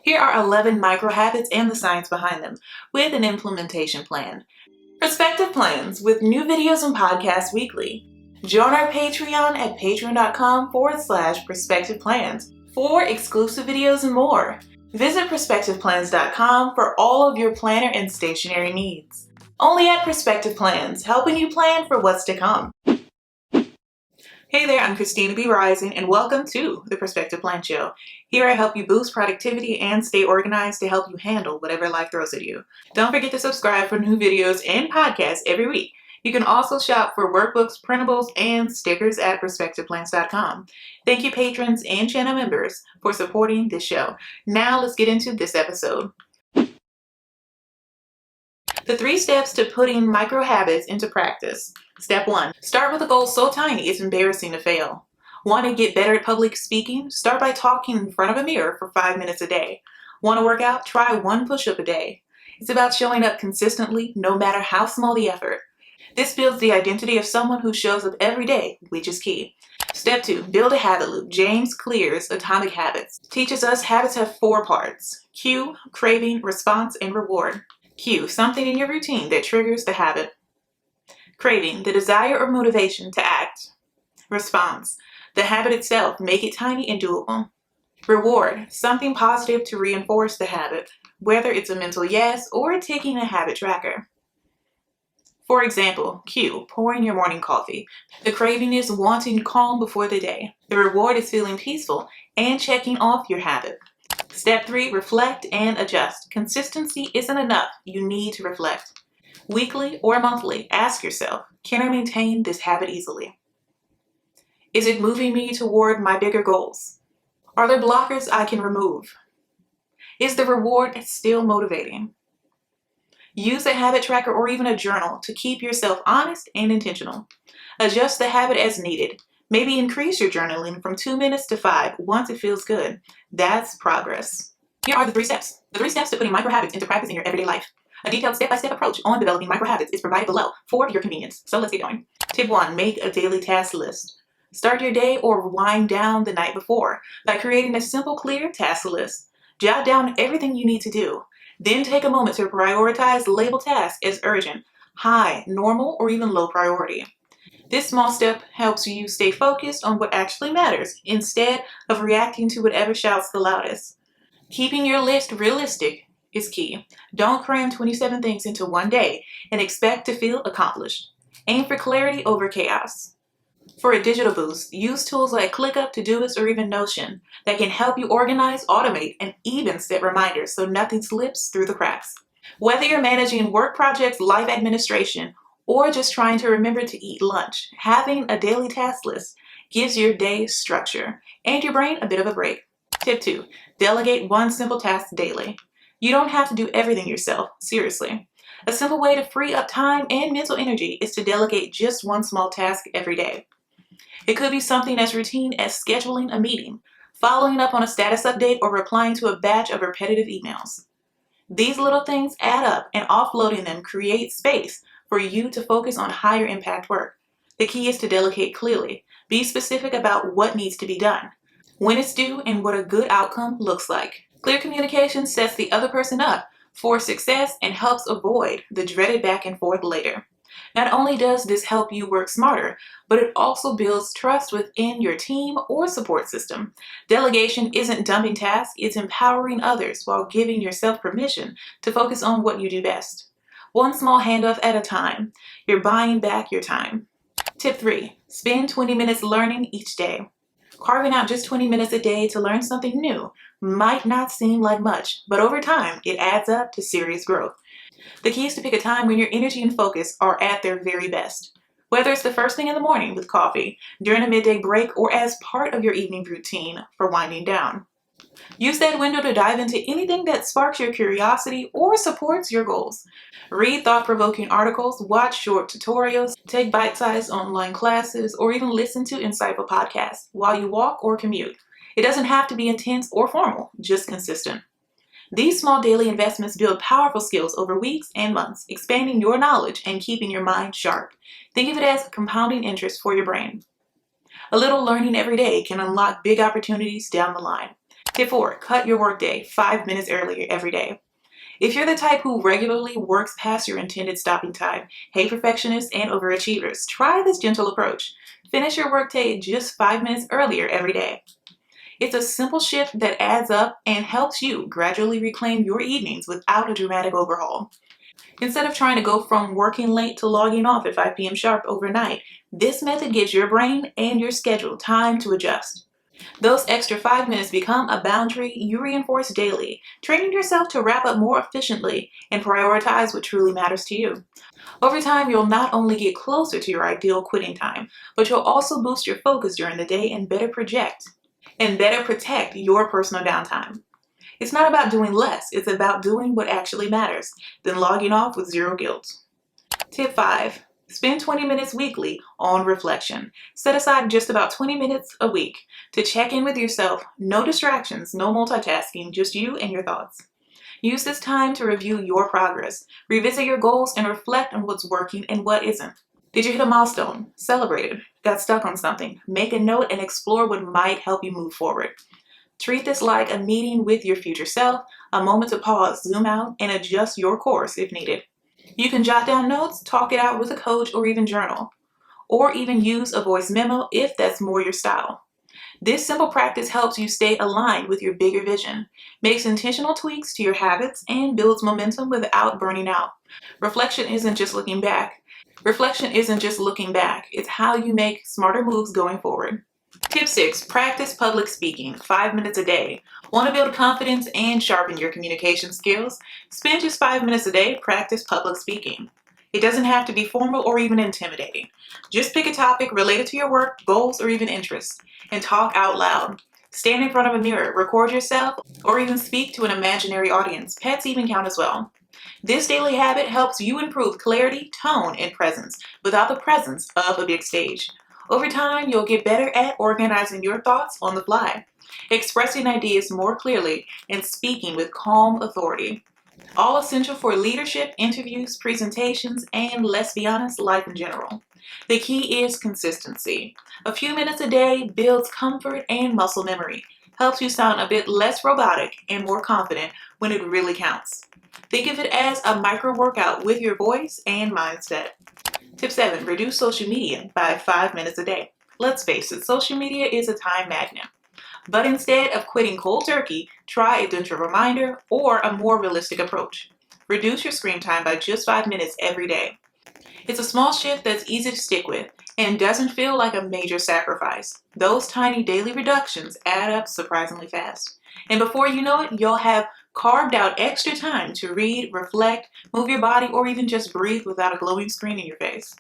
Here are 11 micro habits and the science behind them, with an implementation plan. Perspective plans with new videos and podcasts weekly. Join our Patreon at patreon.com/perspective plans for exclusive videos and more. Visit perspectiveplans.com for all of your planner and stationery needs. Only at Perspective Plans, helping you plan for what's to come. Hey there, I'm Christina B. Rising, and welcome to the Perspective Plan Show. Here I help you boost productivity and stay organized to help you handle whatever life throws at you. Don't forget to subscribe for new videos and podcasts every week. You can also shop for workbooks, printables, and stickers at perspectiveplans.com. Thank you, patrons and channel members, for supporting this show. Now let's get into this episode. The 3 steps to putting micro habits into practice. Step 1. Start with a goal so tiny it's embarrassing to fail. Want to get better at public speaking? Start by talking in front of a mirror for 5 minutes a day. Want to work out? Try 1 push-up a day. It's about showing up consistently, no matter how small the effort. This builds the identity of someone who shows up every day, which is key. Step 2. Build a habit loop. James Clear's Atomic Habits teaches us habits have 4 parts: cue, craving, response, and reward. Cue, something in your routine that triggers the habit. Craving, the desire or motivation to act. Response, the habit itself, make it tiny and doable. Reward, something positive to reinforce the habit, whether it's a mental yes or taking a habit tracker. For example, cue, pouring your morning coffee. The craving is wanting calm before the day. The reward is feeling peaceful and checking off your habit. Step 3, reflect and adjust. Consistency isn't enough. You need to reflect. Weekly or monthly, ask yourself, can I maintain this habit easily? Is it moving me toward my bigger goals? Are there blockers I can remove? Is the reward still motivating? Use a habit tracker or even a journal to keep yourself honest and intentional. Adjust the habit as needed. Maybe increase your journaling from 2 minutes to 5 once it feels good. That's progress. Here are the 3 steps. The 3 steps to putting micro habits into practice in your everyday life. A detailed step-by-step approach on developing micro habits is provided below for your convenience. So let's get going. Tip 1, make a daily task list. Start your day or wind down the night before by creating a simple, clear task list. Jot down everything you need to do. Then take a moment to prioritize label tasks as urgent, high, normal, or even low priority. This small step helps you stay focused on what actually matters instead of reacting to whatever shouts the loudest. Keeping your list realistic is key. Don't cram 27 things into one day and expect to feel accomplished. Aim for clarity over chaos. For a digital boost, use tools like ClickUp, Todoist, or even Notion that can help you organize, automate, and even set reminders so nothing slips through the cracks. Whether you're managing work projects, life administration, or just trying to remember to eat lunch, having a daily task list gives your day structure and your brain a bit of a break. Tip 2, delegate 1 simple task daily. You don't have to do everything yourself, seriously. A simple way to free up time and mental energy is to delegate just 1 small task every day. It could be something as routine as scheduling a meeting, following up on a status update, or replying to a batch of repetitive emails. These little things add up, and offloading them creates space for you to focus on higher impact work. The key is to delegate clearly. Be specific about what needs to be done, when it's due, and what a good outcome looks like. Clear communication sets the other person up for success and helps avoid the dreaded back and forth later. Not only does this help you work smarter, but it also builds trust within your team or support system. Delegation isn't dumping tasks, it's empowering others while giving yourself permission to focus on what you do best. 1 small handoff at a time. You're buying back your time. Tip 3, spend 20 minutes learning each day. Carving out just 20 minutes a day to learn something new might not seem like much, but over time, it adds up to serious growth. The key is to pick a time when your energy and focus are at their very best. Whether it's the first thing in the morning with coffee, during a midday break, or as part of your evening routine for winding down. Use that window to dive into anything that sparks your curiosity or supports your goals. Read thought-provoking articles, watch short tutorials, take bite-sized online classes, or even listen to insightful podcasts while you walk or commute. It doesn't have to be intense or formal, just consistent. These small daily investments build powerful skills over weeks and months, expanding your knowledge and keeping your mind sharp. Think of it as compounding interest for your brain. A little learning every day can unlock big opportunities down the line. Tip 4, cut your workday 5 minutes earlier every day. If you're the type who regularly works past your intended stopping time, hate perfectionists and overachievers, try this gentle approach. Finish your workday just 5 minutes earlier every day. It's a simple shift that adds up and helps you gradually reclaim your evenings without a dramatic overhaul. Instead of trying to go from working late to logging off at 5 p.m. sharp overnight, this method gives your brain and your schedule time to adjust. Those extra 5 minutes become a boundary you reinforce daily, training yourself to wrap up more efficiently and prioritize what truly matters to you. Over time, you'll not only get closer to your ideal quitting time, but you'll also boost your focus during the day and better protect your personal downtime. It's not about doing less, it's about doing what actually matters, then logging off with zero guilt. Tip 5. Spend 20 minutes weekly on reflection. Set aside just about 20 minutes a week to check in with yourself. No distractions, no multitasking, just you and your thoughts. Use this time to review your progress, revisit your goals, and reflect on what's working and what isn't. Did you hit a milestone? Celebrate it. Got stuck on something? Make a note and explore what might help you move forward. Treat this like a meeting with your future self, a moment to pause, zoom out, and adjust your course if needed. You can jot down notes, talk it out with a coach, or even journal. Or even use a voice memo if that's more your style. This simple practice helps you stay aligned with your bigger vision, makes intentional tweaks to your habits, and builds momentum without burning out. Reflection isn't just looking back, it's how you make smarter moves going forward. Tip 6, practice public speaking 5 minutes a day. Want to build confidence and sharpen your communication skills? Spend just 5 minutes a day, practice public speaking. It doesn't have to be formal or even intimidating. Just pick a topic related to your work, goals, or even interests, and talk out loud. Stand in front of a mirror, record yourself, or even speak to an imaginary audience. Pets even count as well. This daily habit helps you improve clarity, tone, and presence without the presence of a big stage. Over time, you'll get better at organizing your thoughts on the fly, expressing ideas more clearly, and speaking with calm authority. All essential for leadership, interviews, presentations, and, let's be honest, life in general. The key is consistency. A few minutes a day builds comfort and muscle memory, helps you sound a bit less robotic and more confident when it really counts. Think of it as a micro workout with your voice and mindset. Tip 7, reduce social media by 5 minutes a day. Let's face it, social media is a time magnet. But instead of quitting cold turkey, try a gentle reminder or a more realistic approach. Reduce your screen time by just 5 minutes every day. It's a small shift that's easy to stick with and doesn't feel like a major sacrifice. Those tiny daily reductions add up surprisingly fast. And before you know it, you'll have carved out extra time to read, reflect, move your body, or even just breathe without a glowing screen in your face.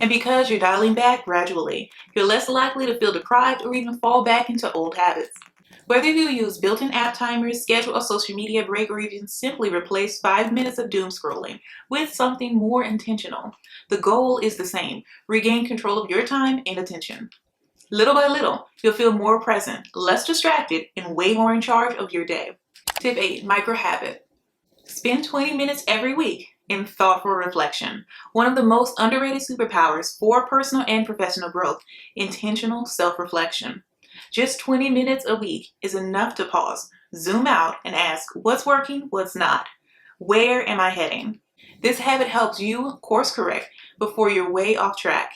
And because you're dialing back gradually, you're less likely to feel deprived or even fall back into old habits. Whether you use built-in app timers, schedule a social media break, or even simply replace 5 minutes of doom scrolling with something more intentional, the goal is the same: regain control of your time and attention. Little by little, you'll feel more present, less distracted, and way more in charge of your day. Tip 8, micro habit. Spend 20 minutes every week in thoughtful reflection. One of the most underrated superpowers for personal and professional growth, intentional self-reflection. Just 20 minutes a week is enough to pause, zoom out, and ask what's working, what's not. Where am I heading? This habit helps you course correct before you're way off track.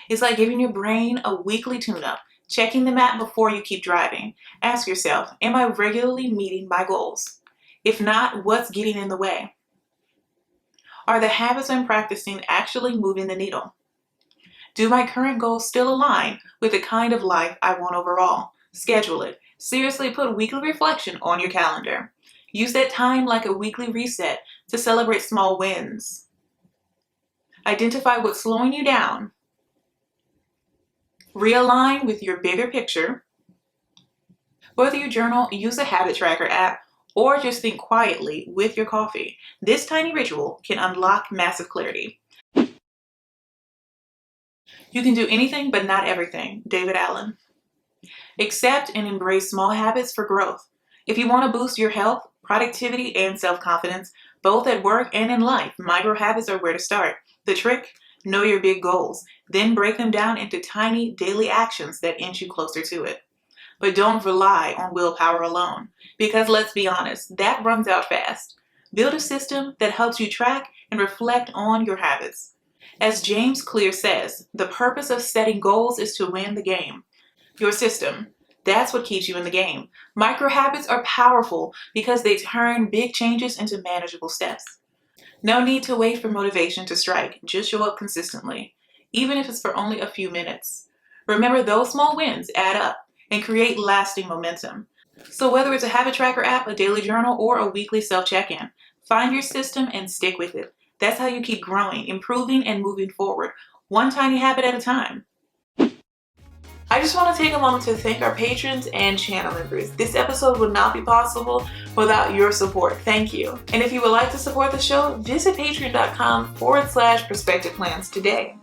It's like giving your brain a weekly tune-up, checking the map before you keep driving. Ask yourself, am I regularly meeting my goals? If not, what's getting in the way? Are the habits I'm practicing actually moving the needle? Do my current goals still align with the kind of life I want overall? Schedule it. Seriously, put weekly reflection on your calendar. Use that time like a weekly reset to celebrate small wins. Identify what's slowing you down. Realign with your bigger picture. Whether you journal, use a habit tracker app, or just think quietly with your coffee, this tiny ritual can unlock massive clarity. You can do anything but not everything, David Allen. Accept and embrace small habits for growth. If you want to boost your health, productivity, and self-confidence, both at work and in life, micro habits are where to start. The trick? Know your big goals, then break them down into tiny daily actions that inch you closer to it. But don't rely on willpower alone, because let's be honest, that runs out fast. Build a system that helps you track and reflect on your habits. As James Clear says, the purpose of setting goals is to win the game. Your system, that's what keeps you in the game. Micro habits are powerful because they turn big changes into manageable steps. No need to wait for motivation to strike, just show up consistently, even if it's for only a few minutes. Remember, those small wins add up and create lasting momentum. So whether it's a habit tracker app, a daily journal, or a weekly self-check-in, find your system and stick with it. That's how you keep growing, improving, and moving forward, one tiny habit at a time. I just want to take a moment to thank our patrons and channel members. This episode would not be possible without your support. Thank you. And if you would like to support the show, visit patreon.com/perspective plans today.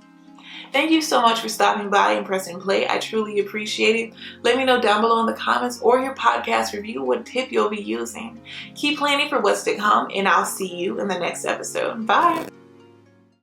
Thank you so much for stopping by and pressing play. I truly appreciate it. Let me know down below in the comments or your podcast review what tip you'll be using. Keep planning for what's to come, and I'll see you in the next episode. Bye.